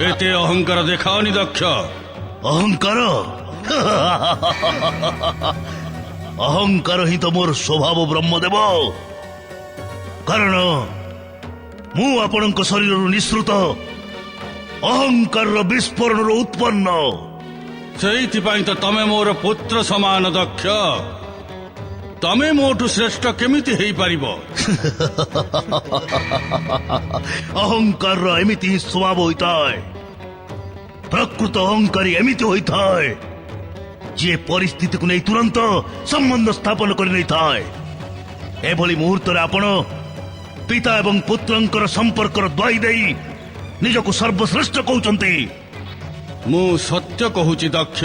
এতে অহংকার দেখাওনি দক্ষ। অহংকার ଅହଙ୍କାର ହିଁ ତ ମୋର ସ୍ୱଭାବ ବ୍ରହ୍ମଦେବ। କାରଣ ମୁଁ ଆପଣଙ୍କ ଶରୀରରୁ ନିଃସୃତ ଅହଙ୍କାରର ବିସ୍ଫୋରଣରୁ ଉତ୍ପନ୍ନ। ସେଇଥିପାଇଁ ତ ତମେ ମୋର ପୁତ୍ର ସମାନ ଦକ୍ଷ। ତମେ ମୋଠୁ ଶ୍ରେଷ୍ଠ କେମିତି ହେଇପାରିବ? ଅହଙ୍କାରର ଏମିତି ହିଁ ସ୍ୱଭାବ ହୋଇଥାଏ। ପ୍ରକୃତ ଅହଙ୍କାରୀ ଏମିତି ହୋଇଥାଏ ଯିଏ ପରିସ୍ଥିତିକୁ ନେଇ ତୁରନ୍ତ ସମ୍ବନ୍ଧ ସ୍ଥାପନ କରି ନେଇଥାଏ। ଏଭଳି ମୁହୂର୍ତ୍ତରେ ଆପଣ ପିତା ଏବଂ ପୁତ୍ରଙ୍କର ସମ୍ପର୍କର ଦ୍ୱାଇ ଦେଇ ନିଜକୁ ସର୍ବଶ୍ରେଷ୍ଠ କହୁଛନ୍ତି। ମୁଁ ସତ୍ୟ କହୁଛି ଦକ୍ଷ।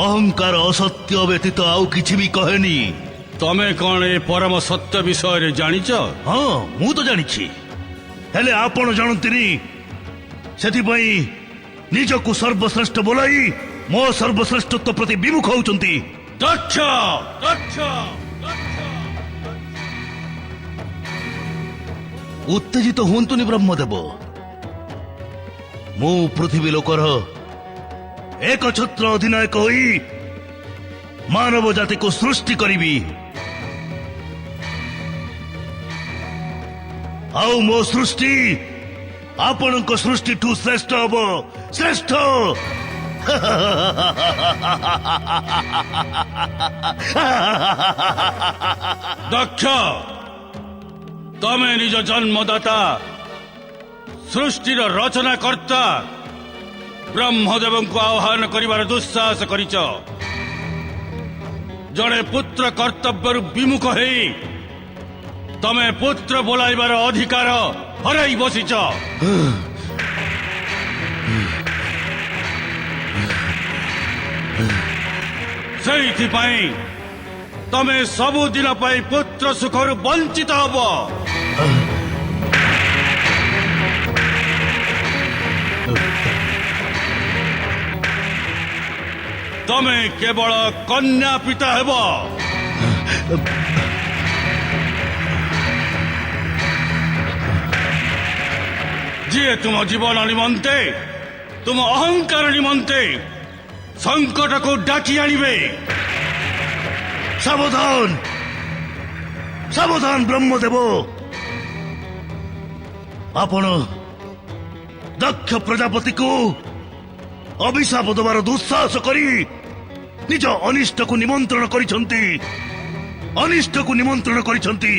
ଅହଙ୍କାର ଅସତ୍ୟ ବ୍ୟତୀତ ଆଉ କିଛି ବି କହେନି। ତମେ କଣ ଏ ପରମ ସତ୍ୟ ବିଷୟରେ ଜାଣିଛ? ହଁ, ମୁଁ ତ ଜାଣିଛି, ହେଲେ ଆପଣ ଜାଣନ୍ତିନି। ସେଥିପାଇଁ ନିଜକୁ ସର୍ବଶ୍ରେଷ୍ଠ ବୋଲାଇ ମୋ ସର୍ବଶ୍ରେଷ୍ଠତ୍ୱ ପ୍ରତି ବିମୁଖ ହେଉଛନ୍ତି। ଦକ୍ଷ ଦକ୍ଷ ଉତ୍ତେଜିତ ହୁଅନ୍ତୁନି ବ୍ରହ୍ମଦେବ। ମୁଁ ପୃଥିବୀ ଲୋକର ଏକଛତ୍ର ଅଧିନାୟକ ହୋଇ ମାନବ ଜାତିକୁ ସୃଷ୍ଟି କରିବି। ଆଉ ମୋ ସୃଷ୍ଟି ଆପଣଙ୍କ ସୃଷ୍ଟିଠୁ ଶ୍ରେଷ୍ଠ ହବ। ଶ୍ରେଷ୍ଠ। ଦକ୍ଷ, ତମେ ନିଜ ଜନ୍ମଦାତା ସୃଷ୍ଟିର ରଚନାକର୍ତ୍ତା ବ୍ରହ୍ମଦେବଙ୍କୁ ଆହ୍ୱାନ କରିବାର ଦୁଃସାହସ କରିଛ। ଜଣେ ପୁତ୍ର କର୍ତ୍ତବ୍ୟରୁ ବିମୁଖ ହେଇ ତମେ ପୁତ୍ର ବୋଲାଇବାର ଅଧିକାର ହରାଇ ବସିଛ। ସେଇଥିପାଇଁ ତମେ ସବୁଦିନ ପାଇଁ ପୁତ୍ର ସୁଖରୁ ବଞ୍ଚିତ ହବ। ତମେ କେବଳ କନ୍ୟା ପିତା ହେବ। ଯିଏ ତୁମ ଜୀବନ ନିମନ୍ତେ, ତୁମ ଅହଙ୍କାର ନିମନ୍ତେ ସଂକଟକୁ ଡାକି ଆଣିବେ। ସାବଧାନ, ସାବଧାନ ବ୍ରହ୍ମଦେବ। ଆପଣ ଦକ୍ଷ ପ୍ରଜାପତିକୁ ଅଭିଶାପ ଦେବାର ଦୁଃସାହସ କରି ନିଜ ଅନିଷ୍ଟକୁ ନିମନ୍ତ୍ରଣ କରିଛନ୍ତି। ଅନିଷ୍ଟକୁ ନିମନ୍ତ୍ରଣ କରିଛନ୍ତି।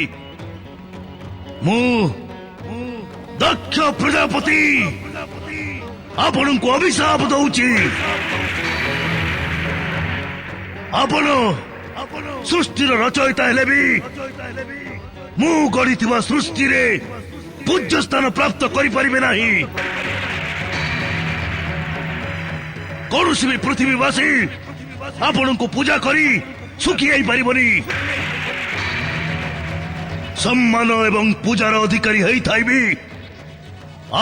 ମୁଁ ଦକ୍ଷ ପ୍ରଜାପତି ଆପଣଙ୍କୁ ଅଭିଶାପ ଦଉଛି। ଆପଣ ସୃଷ୍ଟିର ରଚୟିତା ହେଲେ ବି ମୁଁ ଗଢ଼ିଥିବା ସୃଷ୍ଟିରେ ପୂଜ୍ୟ ସ୍ଥାନ ପ୍ରାପ୍ତ କରିପାରିବେ ନାହିଁ। କୌଣସି ବି ପୃଥିବୀବାସୀ ଆପଣଙ୍କୁ ପୂଜା କରି ସୁଖୀ ହେଇପାରିବନି। ସମ୍ମାନ ଏବଂ ପୂଜାର ଅଧିକାରୀ ହେଇଥାଇ ବି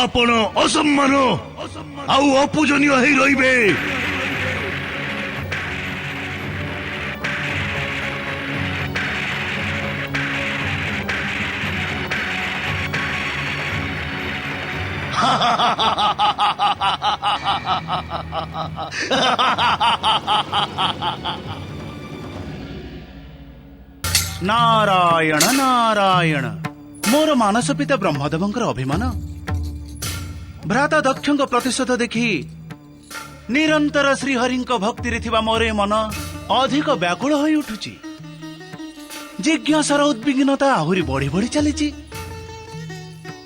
ଆପଣ ଅସମ୍ମାନ ଆଉ ଅପୂଜନୀୟ ହେଇ ରହିବେ। ନାରାୟଣ ନାରାୟଣ। ମୋର ମାନସ ପିତା ବ୍ରହ୍ମଦେବଙ୍କର ଅଭିମାନ ଭ୍ରାତା ଦକ୍ଷଙ୍କ ପ୍ରତିଶୋଧ ଦେଖି ନିରନ୍ତର ଶ୍ରୀହରିଙ୍କ ଭକ୍ତିରେ ଥିବା ମୋର ଏ ମନ ଅଧିକ ବ୍ୟାକୁଳ ହୋଇ ଉଠୁଛି। ଜିଜ୍ଞାସାର ଉଦ୍ବିଗ୍ନତା ଆହୁରି ବଢି ବଢି ଚାଲିଛି।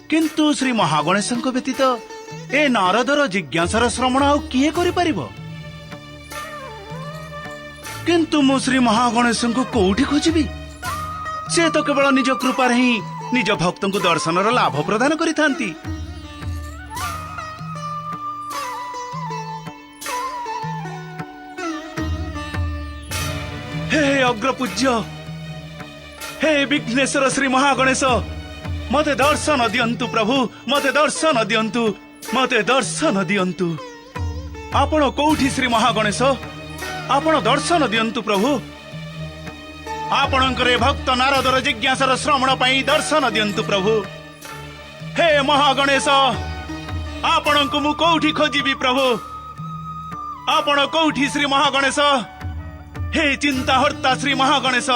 କିନ୍ତୁ ଶ୍ରୀ ମହାଗଣେଶଙ୍କ ବ୍ୟତୀତ ଏ ନାରଦର ଜିଜ୍ଞାସାର ଶ୍ରବଣ ଆଉ କିଏ କରିପାରିବ? କିନ୍ତୁ ମୁଁ ଶ୍ରୀ ମହାଗଣେଶଙ୍କୁ କୋଉଠି ଖୋଜିବି? ସେ ତ କେବଳ ନିଜ କୃପାରେ ହିଁ ନିଜ ଭକ୍ତଙ୍କୁ ଦର୍ଶନର ଲାଭ ପ୍ରଦାନ କରିଥାନ୍ତି। हे अग्रपूज्य हे विघ्नेश्वर श्री महागणेश मते दर्शन दियंतु प्रभु मते दर्शन दियंतु मते दर्शन दियंतु आपण कोठी श्री महागणेश आपण दर्शन दियंतु प्रभु आपणकर भक्त नारदर जिज्ञासार श्रवण पाई दर्शन दियंतु प्रभु हे महागणेश आपण को मु कोठी खोजिबी प्रभु आपण कोठी श्री महागणेश हे चिंता हर्ता श्री महागणेश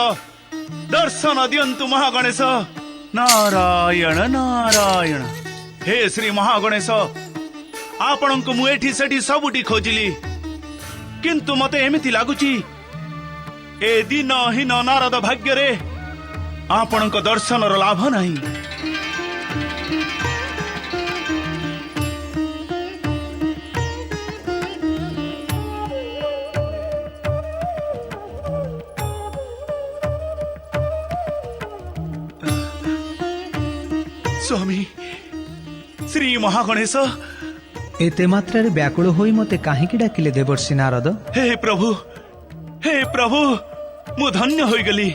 दर्शन दियंतु महागणेश नारायण नारायण हे श्री महागणेश आपण को मु एठी सेठी सबुटी खोजिली किंतु मते एमिति लागुची ए दिन हीन नारद भाग्य रे आपण को दर्शन लाभ नहीं। स्वामी श्री महागणेश एते मात्रा व्याकुल होई मते काहेकि डाकिले देवर्षि नारद? हे प्रभु मु धन्य होई गली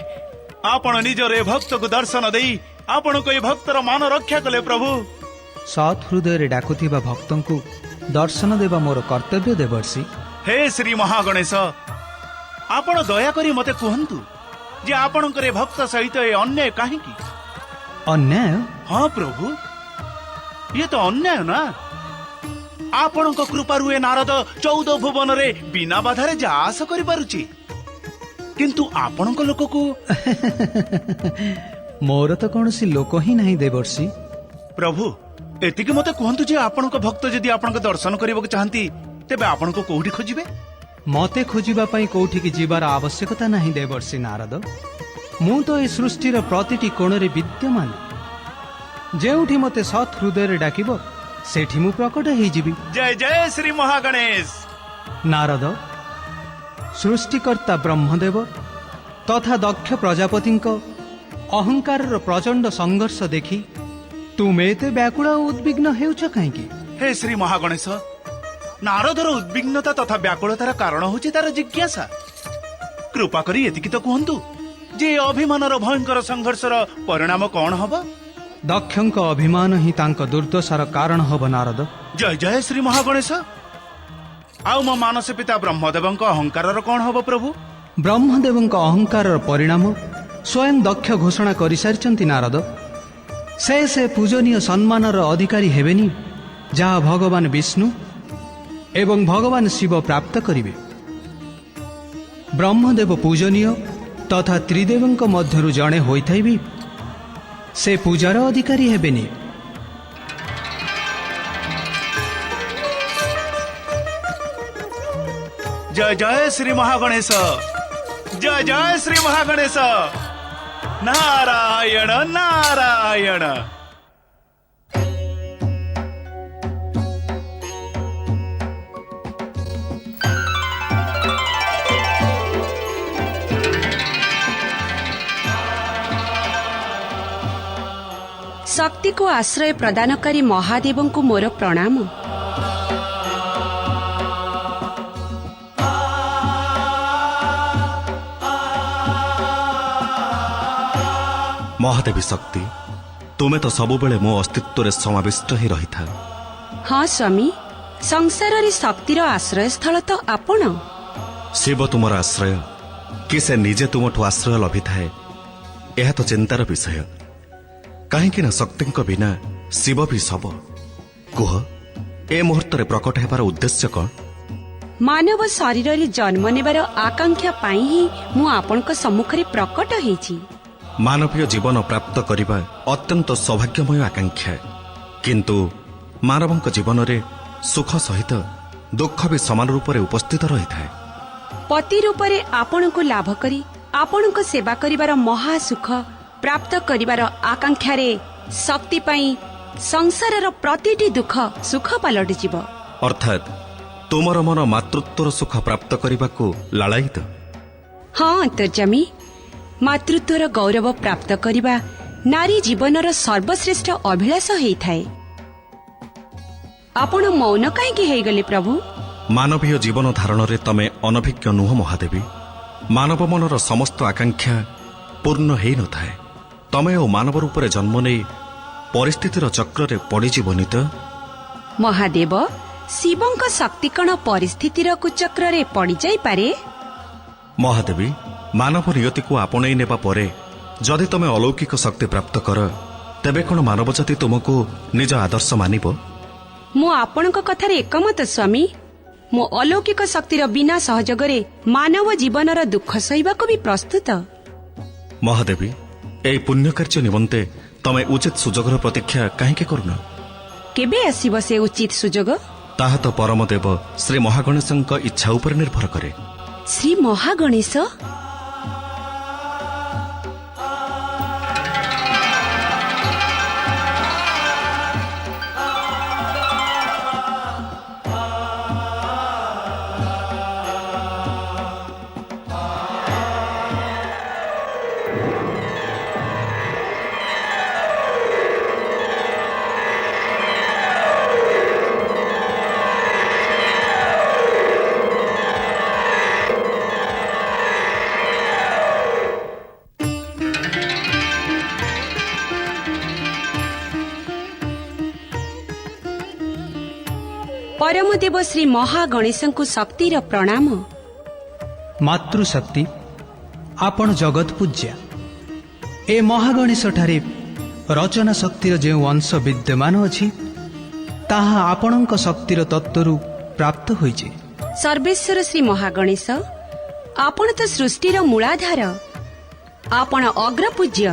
आपण निजरे भक्त को दर्शन देई आपण को भक्तर मान रक्षा कले प्रभु। सत् हृदय डाकुथिबा भक्तंकु दर्शन देवा मोर कर्तव्य देवर्षि। हे श्री महागणेश आपण दया करी मते कहंतु जे आपणकर भक्त सहित ए अन्याय काहेकि? अन्याय? हाँ प्रभु ये तो अन्याय ना आपणक कृपारु ए नारद 14 भुवन रे बिना बाधारे जा आस करि पारुची किंतु आपणक लोक को मोर तो कौनसी लोक ही नहीं देवर्षि। प्रभु एतिके मते कहंतु जे आपणक भक्त जदि आपणक दर्शन करबा चाहंती तेबे आपणक कोठी खोजिबे? मते खोजिबा पई कोठी की जीवार आवश्यकता नहीं देवर्षि नारद। मु तो ए सृष्टिर प्रतिटी कोणरे विद्यमान जेउठी मते सत् हृदय डाकिबो सेठी मु प्रकट हेई जिबी। जय जय श्री महागणेश। नारद सृष्टिकर्ता ब्रह्मदेव तथा दक्ष प्रजापतिंक अहंकार प्रचंड संघर्ष देखि तुमे एते व्याकुल उद्विग्न हेउछ काहेकि? हे श्री महागणेश नारदर उद्विग्नता तथा व्याकुलतार कारण होची तार जिज्ञासा। कृपा करी एतिकी तो कहंतु जे अभिमानर भयंकर संघर्षर परिणाम कौन हब? दक्षंक अभिमान ही तांक दुर्दशार कारण हब नारद। जय जय श्री महागणेश। आउ मो मानस पिता ब्रह्मदेवंक अहंकारर कौन हब प्रभु? ब्रह्मदेवंक अहंकारर परिणाम स्वयं दक्ष घोषणा करि सारिचंती नारद। से पूजनीय सम्मानर अधिकारी हेबेनी जहा भगवान विष्णु एवं भगवान शिव प्राप्त करिवे। ब्रह्मदेव पूजनीय तथा त्रिदेवंक मध्यरु जणे होइथाइ भी से पूजार अधिकारी हेबेनी। जय जय श्री महागणेश जय जय श्री महागणेश नारायण नारायण। शक्ति को आश्रय प्रदानकारी महादेव को मोर प्रणाम। महादेवी शक्ति तुमे तो सबुबेले मो अस्तित्व समाविष्ट ही रही था। हाँ स्वामी संसार रे शक्तिर आश्रय स्थल तो आपण। शिव तुमर आश्रय कि से निजे तुमठु आश्रय लभि थाए यह तो चिंतार विषय। कहीं शक्ति बिना शिव भी सब। कुह ए मुहूर्त प्रकट हेबार उद्देश्य कौन? मानव शरीर रे जन्म नेबार आकांक्षा पाई ही मु आपनक सम्मुखरे प्रकट हेछि। मानवीय जीवन प्राप्त करने अत्यंत सौभाग्यमय आकांक्षा किंतु मानवक जीवन रे सुख सहित दुख भी समान रूप से उपस्थित रही था। पति रूप रे आपनको लाभ करी आपनको सेवा करिवार महा सुख प्राप्त करिवार आकांक्षा रे शक्ति पाई संसार प्रतिटी दुख सुख पलटि जीव। अर्थात तुमर मन मातृत्वर सुख प्राप्त करने को लालायित। हाँ तर्जमी मातृत्वर गौरव प्राप्त करिबा नारी जीवनर सर्वश्रेष्ठ अभिलाष हेइथाए। आपण मौन काहेकि हेगले प्रभु? मानवीय जीवन धारण रे तमे अनभिज्ञ नुह महादेवी। ମାନବ ମନର ସମସ୍ତ ଆକାଂକ୍ଷା ପୂର୍ଣ୍ଣ ହେଇନଥାଏ। ତମେ ଓ ମାନବ ରୂପରେ ଜନ୍ମ ନେଇ ପରିସ୍ଥିତିର ଚକ୍ରରେ ପଡ଼ିଯିବନି ତ? ମହାଦେବ, ଶିବଙ୍କ ଶକ୍ତି କଣ ପରିସ୍ଥିତିର କୁଚକ୍ରରେ ପଡ଼ିଯାଇପାରେ? ମହାଦେବୀ, ମାନବ ନିୟତିକୁ ଆପଣେଇ ନେବା ପରେ ଯଦି ତମେ ଅଲୌକିକ ଶକ୍ତି ପ୍ରାପ୍ତ କର, ତେବେ କ'ଣ ମାନବ ଜାତି ତୁମକୁ ନିଜ ଆଦର୍ଶ ମାନିବ? ମୁଁ ଆପଣଙ୍କ କଥାରେ ଏକମତ ସ୍ୱାମୀ। ମୁଁ ଅଲୌକିକ ଶକ୍ତିର ବିନା ସହଯୋଗରେ ମାନବ ଜୀବନର ଦୁଃଖ ସହିବାକୁ ବି ପ୍ରସ୍ତୁତ। ମହାଦେବୀ, ଏହି ପୁଣ୍ୟ କାର୍ଯ୍ୟ ନିମନ୍ତେ ତମେ ଉଚିତ ସୁଯୋଗର ପ୍ରତୀକ୍ଷା କାହିଁକି କରୁନ? କେବେ ଆସିବ ସେ ଉଚିତ ସୁଯୋଗ? ତାହା ତ ପରମଦେବ ଶ୍ରୀ ମହାଗଣେଶଙ୍କ ଇଚ୍ଛା ଉପରେ ନିର୍ଭର କରେ। ଶ୍ରୀ ମହାଗଣେଶ? ପରମଦେବ ଶ୍ରୀ ମହାଗଣେଶଙ୍କୁ ଶକ୍ତିର ପ୍ରଣାମ। ମାତୃଶକ୍ତି, ଆପଣ ଜଗତ ପୂଜ୍ୟା। ଏ ମହାଗଣେଶଠାରେ ରଚନା ଶକ୍ତିର ଯେଉଁ ଅଂଶ ବିଦ୍ୟମାନ ଅଛି, ତାହା ଆପଣଙ୍କ ଶକ୍ତିର ତତ୍ତ୍ୱରୁ ପ୍ରାପ୍ତ ହୋଇଛି। ସର୍ବେଶ୍ୱର ଶ୍ରୀ ମହାଗଣେଶ, ଆପଣ ତ ସୃଷ୍ଟିର ମୂଳାଧାର। ଆପଣ ଅଗ୍ରପୂଜ୍ୟ।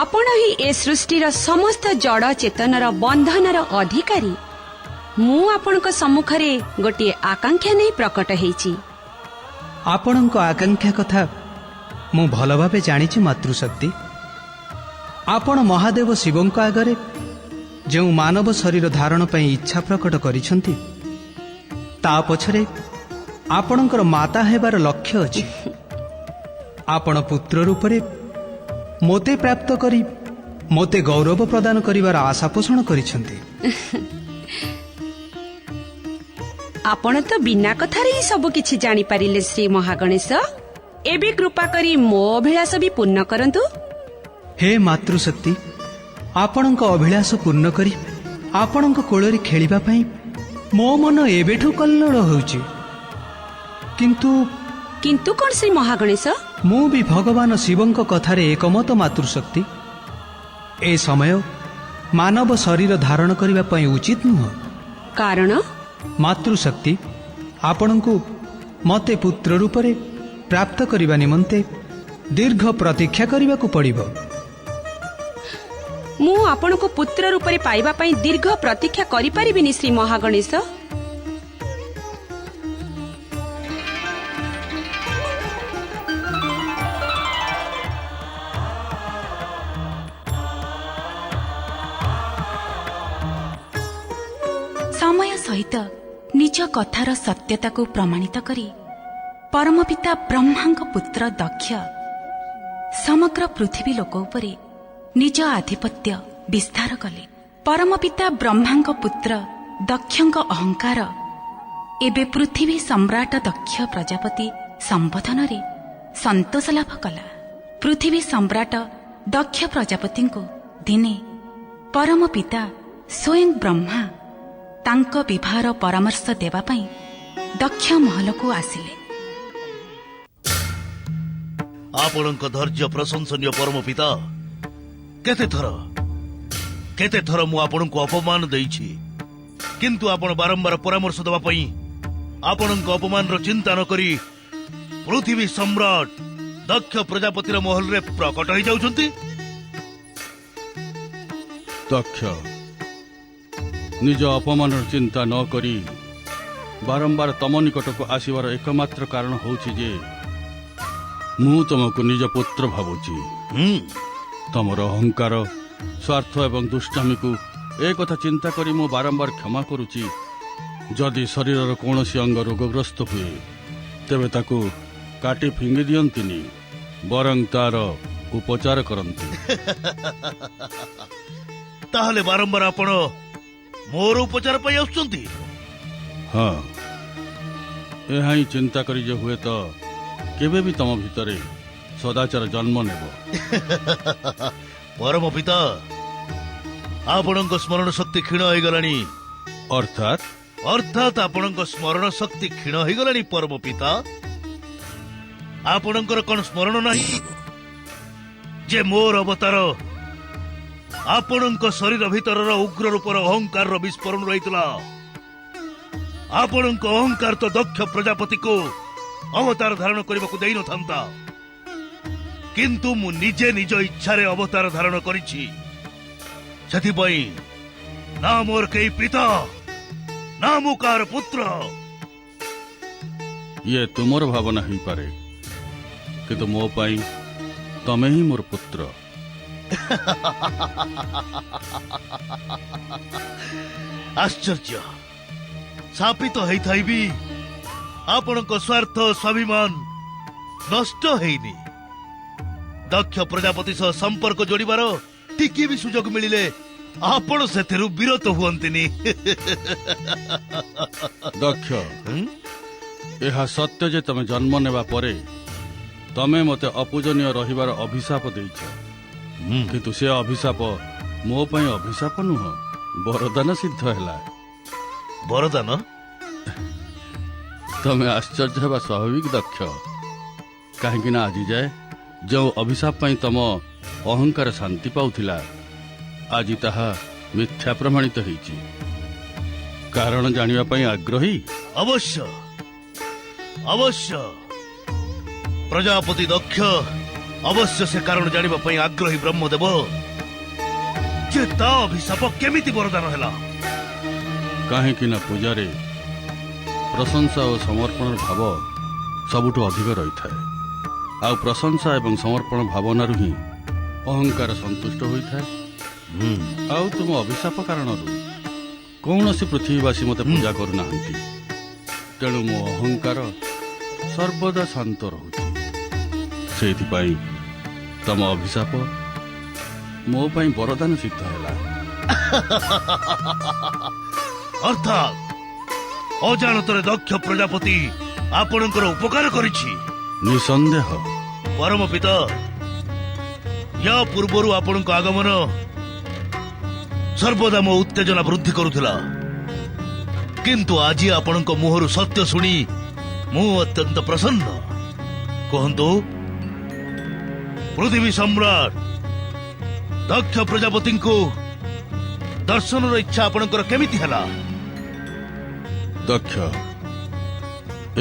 ଆପଣ ହିଁ ଏ ସୃଷ୍ଟିର ସମସ୍ତ ଜଡ଼ ଚେତନର ବନ୍ଧନର ଅଧିକାରୀ। ମୁଁ ଆପଣଙ୍କ ସମ୍ମୁଖରେ ଗୋଟିଏ ଆକାଂକ୍ଷା ନେଇ ପ୍ରକଟ ହେଇଛି। ଆପଣଙ୍କ ଆକାଂକ୍ଷା କଥା ମୁଁ ଭଲ ଭାବେ ଜାଣିଛି ମାତୃଶକ୍ତି। ଆପଣ ମହାଦେବ ଶିବଙ୍କ ଆଗରେ ଯେଉଁ ମାନବ ଶରୀର ଧାରଣ ପାଇଁ ଇଚ୍ଛା ପ୍ରକଟ କରିଛନ୍ତି, ତା ପଛରେ ଆପଣଙ୍କର ମାତା ହେବାର ଲକ୍ଷ୍ୟ ଅଛି। ଆପଣ ପୁତ୍ର ରୂପରେ ମୋତେ ପ୍ରାପ୍ତ କରି ମୋତେ ଗୌରବ ପ୍ରଦାନ କରିବାର ଆଶା ପୋଷଣ କରିଛନ୍ତି। ଆପଣ ତ ବିନା କଥାରେ ହିଁ ସବୁ କିଛି ଜାଣିପାରିଲେ ଶ୍ରୀ ମହାଗଣେଶ। ଏବେ କୃପା କରି ମୋ ଅଭିଳାଷ ବି ପୂର୍ଣ୍ଣ କରନ୍ତୁ। ହେ ମାତୃଶକ୍ତି, ଆପଣଙ୍କ ଅଭିଳାଷ ପୂର୍ଣ୍ଣ କରି ଆପଣଙ୍କ କୋଳରେ ଖେଳିବା ପାଇଁ ମୋ ମନ ଏବେଠୁ କଲ୍ଲୋଳ ହେଉଛି। କିନ୍ତୁ କଣ ଶ୍ରୀ ମହାଗଣେଶ? ମୁଁ ବି ଭଗବାନ ଶିବଙ୍କ କଥାରେ ଏକମତ ମାତୃଶକ୍ତି। ଏ ସମୟ ମାନବ ଶରୀର ଧାରଣ କରିବା ପାଇଁ ଉଚିତ ନୁହଁ। କାରଣ? ମାତୃଶକ୍ତି, ଆପଣଙ୍କୁ ମୋତେ ପୁତ୍ର ରୂପରେ ପ୍ରାପ୍ତ କରିବା ନିମନ୍ତେ ଦୀର୍ଘ ପ୍ରତୀକ୍ଷା କରିବାକୁ ପଡ଼ିବ। ମୁଁ ଆପଣଙ୍କୁ ପୁତ୍ର ରୂପରେ ପାଇବା ପାଇଁ ଦୀର୍ଘ ପ୍ରତୀକ୍ଷା କରିପାରିବିନି ଶ୍ରୀ ମହାଗଣେଶ। ସମୟ ସହିତ ନିଜ କଥାର ସତ୍ୟତାକୁ ପ୍ରମାଣିତ କରି ପରମପିତା ବ୍ରହ୍ମାଙ୍କ ପୁତ୍ର ଦକ୍ଷ ସମଗ୍ର ପୃଥିବୀ ଲୋକ ଉପରେ ନିଜ ଆଧିପତ୍ୟ ବିସ୍ତାର କଲେ। ପରମପିତା ବ୍ରହ୍ମାଙ୍କ ପୁତ୍ର ଦକ୍ଷଙ୍କ ଅହଙ୍କାର ଏବେ ପୃଥିବୀ ସମ୍ରାଟ ଦକ୍ଷ ପ୍ରଜାପତି ସମ୍ବୋଧନରେ ସନ୍ତୋଷ ଲାଭ କଲା। ପୃଥିବୀ ସମ୍ରାଟ ଦକ୍ଷ ପ୍ରଜାପତିଙ୍କୁ ଦିନେ ପରମପିତା ସ୍ୱୟଂ ବ୍ରହ୍ମା ତାଙ୍କ ବିବାହର ପରାମର୍ଶ ଦେବା ପାଇଁ ଦକ୍ଷ ମହଲକୁ ଆସିଲେ। ଆପଣଙ୍କ ଧୈର୍ଯ୍ୟ ପ୍ରଶଂସନୀୟ ପରମ ପିତା। କେତେ ଥର ମୁଁ ଆପଣଙ୍କୁ ଅପମାନ ଦେଇଛି, କିନ୍ତୁ ଆପଣ ବାରମ୍ବାର ପରାମର୍ଶ ଦେବା ପାଇଁ ଆପଣଙ୍କ ଅପମାନର ଚିନ୍ତା ନ କରି ପୃଥିବୀ ସମ୍ରାଟ ଦକ୍ଷ ପ୍ରଜାପତିର ମହଲରେ ପ୍ରକଟ ହେଇଯାଉଛନ୍ତି। ଦକ୍ଷ, ନିଜ ଅପମାନର ଚିନ୍ତା ନ କରି ବାରମ୍ବାର ତମ ନିକଟକୁ ଆସିବାର ଏକମାତ୍ର କାରଣ ହେଉଛି ଯେ ମୁଁ ତମକୁ ନିଜ ପୁତ୍ର ଭାବୁଛି। ତମର ଅହଙ୍କାର, ସ୍ୱାର୍ଥ ଏବଂ ଦୁଷ୍ଟାମୀକୁ ଏ କଥା ଚିନ୍ତା କରି ମୁଁ ବାରମ୍ବାର କ୍ଷମା କରୁଛି। ଯଦି ଶରୀରର କୌଣସି ଅଙ୍ଗ ରୋଗଗ୍ରସ୍ତ ହୁଏ, ତେବେ ତାକୁ କାଟି ଫିଙ୍ଗି ଦିଅନ୍ତିନି, ବରଂ ତାର ଉପଚାର କରନ୍ତି। ତାହେଲେ ବାରମ୍ବାର ଆପଣ ମୋର ଉପଚାର ପାଇଁ ଆସୁଛନ୍ତି? ହଁ, ଏହା ହିଁ ଚିନ୍ତା କରି ଯେ ହୁଏତ କେବେ ବି ତମ ଭିତରେ ସଦାଚାର ଜନ୍ମ ନେବ। ପରମ ପିତା, ଆପଣଙ୍କ ସ୍ମରଣ ଶକ୍ତି କ୍ଷୀଣ ହୋଇଗଲାଣି। ଅର୍ଥାତ୍ ଅର୍ଥାତ୍ ଆପଣଙ୍କ ସ୍ମରଣ ଶକ୍ତି କ୍ଷୀଣ ହୋଇଗଲାଣି ପରମ ପିତା। ଆପଣଙ୍କର କଣ ସ୍ମରଣ ନାହିଁ ଯେ ମୋର ଅବତାର ଆପଣଙ୍କ ଶରୀର ଭିତରର ଉଗ୍ର ରୂପର ଅହଙ୍କାରର ବିସ୍ଫୋରଣ ରହିଥିଲା। ଆପଣଙ୍କ ଅହଙ୍କାର ତ ଦକ୍ଷ ପ୍ରଜାପତିକୁ ଅବତାର ଧାରଣ କରିବାକୁ ଦେଇନଥାନ୍ତା, କିନ୍ତୁ ମୁଁ ନିଜେ ନିଜ ଇଚ୍ଛାରେ ଅବତାର ଧାରଣ କରିଛି। ସେଥିପାଇଁ ନା ମୋର କେହି ପିତା, ନା ମୁଁ କାହାର ପୁତ୍ର। ଇଏ ତୁମର ଭାବନା ହେଇପାରେ, କିନ୍ତୁ ମୋ ପାଇଁ ତମେ ହିଁ ମୋର ପୁତ୍ର। ଆଶ୍ଚର୍ଯ୍ୟ, ଶାପିତ ହେଇଥାଇ ବି ଆପଣଙ୍କ ସ୍ୱାର୍ଥ ସ୍ୱାଭିମାନ ନଷ୍ଟ ହେଇନି। ଦକ୍ଷ ପ୍ରଜାପତି ସହ ସମ୍ପର୍କ ଯୋଡ଼ିବାର ଟିକିଏ ବି ସୁଯୋଗ ମିଳିଲେ ଆପଣ ସେଥିରୁ ବିରତ ହୁଅନ୍ତିନି। ଦକ୍ଷ, ଏହା ସତ୍ୟ ଯେ ତମେ ଜନ୍ମ ନେବା ପରେ ତମେ ମୋତେ ଅପୂଜନୀୟ ରହିବାର ଅଭିଶାପ ଦେଇଛ, କିନ୍ତୁ ସେ ଅଭିଶାପ ମୋ ପାଇଁ ଅଭିଶାପ ନୁହଁ, ବରଦାନ ସିଦ୍ଧ ହେଲା। ବରଦାନ? ତମେ ଆଶ୍ଚର୍ଯ୍ୟ ହେବା ସ୍ୱାଭାବିକ ଦକ୍ଷ, କାହିଁକି ନା ଆଜି ଯାଏ ଯେଉଁ ଅଭିଶାପ ପାଇଁ ତମ ଅହଙ୍କାର ଶାନ୍ତି ପାଉଥିଲା, ଆଜି ତାହା ମିଥ୍ୟା ପ୍ରମାଣିତ ହେଇଛି। କାରଣ ଜାଣିବା ପାଇଁ ଆଗ୍ରହୀ? ଅବଶ୍ୟ ଅବଶ୍ୟ, ପ୍ରଜାପତି ଦକ୍ଷ ଅବଶ୍ୟ ସେ କାରଣ ଜାଣିବା ପାଇଁ ଆଗ୍ରହୀ। ବ୍ରହ୍ମଦେବ, ଯେ ତା ଅଭିଶାପ କେମିତି ବରଦାନ ହେଲା? କାହିଁକି ନା ପୂଜାରେ ପ୍ରଶଂସା ଓ ସମର୍ପଣର ଭାବ ସବୁଠୁ ଅଧିକ ରହିଥାଏ, ଆଉ ପ୍ରଶଂସା ଏବଂ ସମର୍ପଣ ଭାବନାରୁ ହିଁ ଅହଙ୍କାର ସନ୍ତୁଷ୍ଟ ହୋଇଥାଏ। ଆଉ ତୁମ ଅଭିଶାପ କାରଣରୁ କୌଣସି ପୃଥିବୀବାସୀ ମୋତେ ପୂଜା କରୁନାହାନ୍ତି, ତେଣୁ ମୋ ଅହଙ୍କାର ସର୍ବଦା ଶାନ୍ତ ରହୁଛି। ସେଇଥିପାଇଁ ତମ ଅଭିଶାପ ମୋ ପାଇଁ ବରଦାନ ସିଦ୍ଧ ହେଲା। ଅର୍ଥାତ୍ ଅଜାଣତରେ ଦକ୍ଷ ପ୍ରଜାପତି ଆପଣଙ୍କର ଉପକାର କରିଛି। ନିଃସନ୍ଦେହ। ପରମ ପିତା, ୟା ପୂର୍ବରୁ ଆପଣଙ୍କ ଆଗମନ ସର୍ବଦା ମୋ ଉତ୍ତେଜନା ବୃଦ୍ଧି କରୁଥିଲା, କିନ୍ତୁ ଆଜି ଆପଣଙ୍କ ମୁହଁରୁ ସତ୍ୟ ଶୁଣି ମୁଁ ଅତ୍ୟନ୍ତ ପ୍ରସନ୍ନ। କୁହନ୍ତୁ, ପୃଥିବୀ ସମ୍ରାଟ ଦକ୍ଷ ପ୍ରଜାପତିଙ୍କୁ ଦର୍ଶନର ଇଚ୍ଛା ଆପଣଙ୍କର କେମିତି ହେଲା? ଦକ୍ଷ,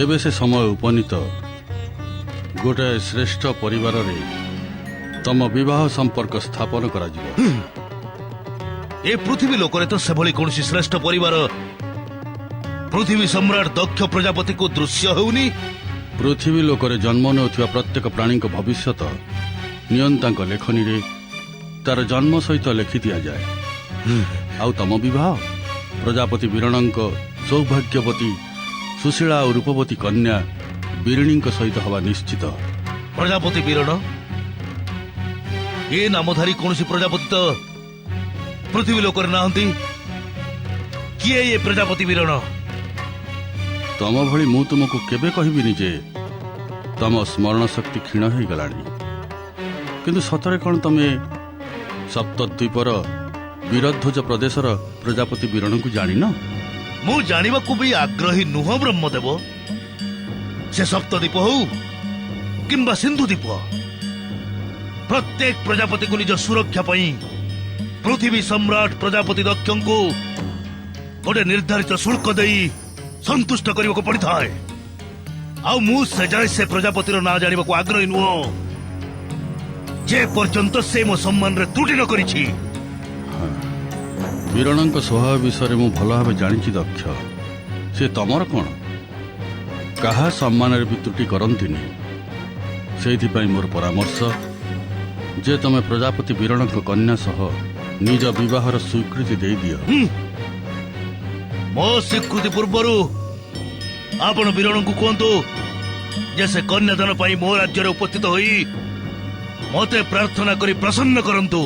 ଏବେ ସେ ସମୟ ଉପନୀତ ଗୋଟାଏ ଶ୍ରେଷ୍ଠ ପରିବାରରେ ତମ ବିବାହ ସମ୍ପର୍କ ସ୍ଥାପନ କରାଯିବ। ଏ ପୃଥିବୀ ଲୋକରେ ତ ସେଭଳି କୌଣସି ଶ୍ରେଷ୍ଠ ପରିବାର ପୃଥିବୀ ସମ୍ରାଟ ଦକ୍ଷ ପ୍ରଜାପତିକୁ ଦୃଶ୍ୟ ହେଉନି। ପୃଥିବୀ ଲୋକରେ ଜନ୍ମ ନେଉଥିବା ପ୍ରତ୍ୟେକ ପ୍ରାଣୀଙ୍କ ଭବିଷ୍ୟତ ନିୟନ୍ତାଙ୍କ ଲେଖନୀରେ ତାର ଜନ୍ମ ସହିତ ଲେଖି ଦିଆଯାଏ। ଆଉ ତମ ବିବାହ ପ୍ରଜାପତି ବୀରଣଙ୍କ ସୌଭାଗ୍ୟବତୀ ସୁଶୀଳା ଓ ରୂପବତୀ କନ୍ୟା ବିରିଣୀଙ୍କ ସହିତ ହେବା ନିଶ୍ଚିତ। ପ୍ରଜାପତି ବୀରଣ? ଏ ନାମଧାରୀ କୌଣସି ପ୍ରଜାପତି ତ ପୃଥିବୀ ଲୋକରେ ନାହାନ୍ତି। କିଏ ଏ ପ୍ରଜାପତି ବୀରଣ? ତମ ଭଳି ମୁଁ ତୁମକୁ କେବେ କହିବିନି ଯେ ତମ ସ୍ମରଣ ଶକ୍ତି କ୍ଷୀଣ ହୋଇଗଲାଣି, କିନ୍ତୁ ସତରେ କ'ଣ ତମେ ସପ୍ତଦ୍ୱୀପର ବୀରଧ୍ୱଜ ପ୍ରଦେଶର ପ୍ରଜାପତି ବୀରଣଙ୍କୁ ଜାଣିନ? ମୁଁ ଜାଣିବାକୁ ବି ଆଗ୍ରହୀ ନୁହଁ ବ୍ରହ୍ମଦେବ। ସେ ସପ୍ତଦ୍ୱୀପ ହଉ କିମ୍ବା ସିନ୍ଧୁ ଦ୍ୱୀପ, ପ୍ରତ୍ୟେକ ପ୍ରଜାପତିକୁ ନିଜ ସୁରକ୍ଷା ପାଇଁ ପୃଥିବୀ ସମ୍ରାଟ ପ୍ରଜାପତି ଦକ୍ଷଙ୍କୁ ଗୋଟେ ନିର୍ଦ୍ଧାରିତ ଶୁଳ୍କ ଦେଇ ସନ୍ତୁଷ୍ଟ କରିବାକୁ ପଡ଼ିଥାଏ। ଆଉ ମୁଁ ସେ ଯାଏ ସେ ପ୍ରଜାପତିର ନାଁ ଜାଣିବାକୁ ଆଗ୍ରହୀ ନୁହଁ ଯେ ପର୍ଯ୍ୟନ୍ତ ସେ ମୋ ସମ୍ମାନରେ ତ୍ରୁଟି ନ କରିଛି। ବୀରଣଙ୍କ ସ୍ୱଭାବ ବିଷୟରେ ମୁଁ ଭଲ ଭାବେ ଜାଣିଛି ଦକ୍ଷ। ସେ ତମର କ'ଣ କାହା ସମ୍ମାନରେ ବି ତ୍ରୁଟି କରନ୍ତିନି। ସେଇଥିପାଇଁ ମୋର ପରାମର୍ଶ ଯେ ତମେ ପ୍ରଜାପତି ବୀରଣଙ୍କ କନ୍ୟା ସହ ନିଜ ବିବାହର ସ୍ୱୀକୃତି ଦେଇଦିଅ। ମୋ ସ୍ୱୀକୃତି ପୂର୍ବରୁ ଆପଣ ବୀରଣଙ୍କୁ କୁହନ୍ତୁ ଯେ ସେ କନ୍ୟାଦାନ ପାଇଁ ମୋ ରାଜ୍ୟରେ ଉପସ୍ଥିତ ହୋଇ ମୋତେ ପ୍ରାର୍ଥନା କରି ପ୍ରସନ୍ନ କରନ୍ତୁ।